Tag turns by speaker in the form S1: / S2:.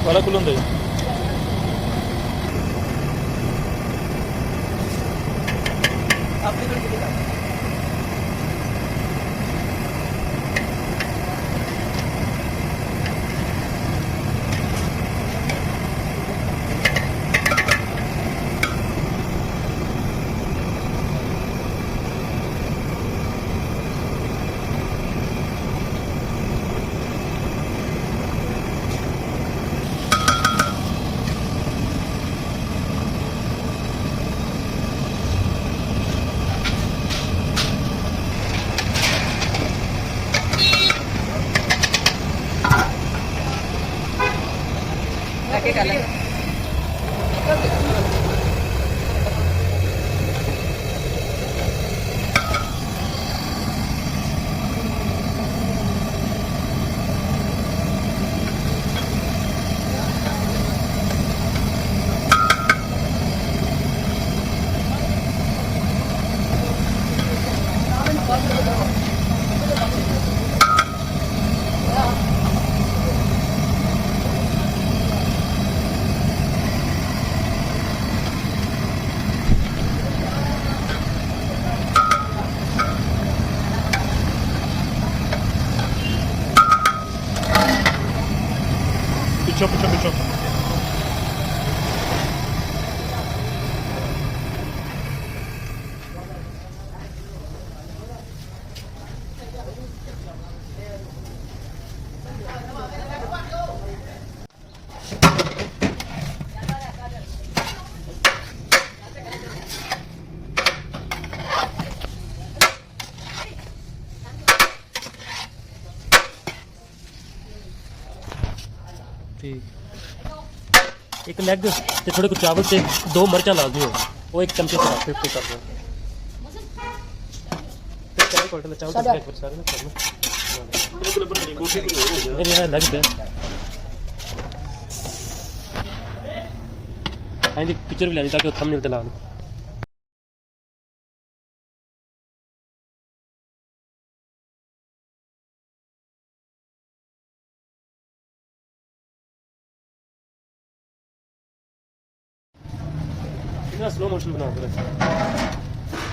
S1: ਵਾਲਾ ਖੁੱਲ੍ਹ ਹੁੰਦਾ ਜੀ।
S2: क्या कर
S1: ਪਿੱਛੋਂ ਪਿੱਛੋਂ ਪਿੱਛੋਂ ठीक। एक लेग ते थोड़े कुछ चावल से 2 मिर्चा लाजमी हो, वो 1 चमचे से रख के कर दो। चावल क्वांटल चावल तो एक सारे ना करना ये है लग पे। हाँ जी पिक्चर भी लेनी ताकि वो थंबनेल पे ला लो। इतना स्लो मोशन बनाओ।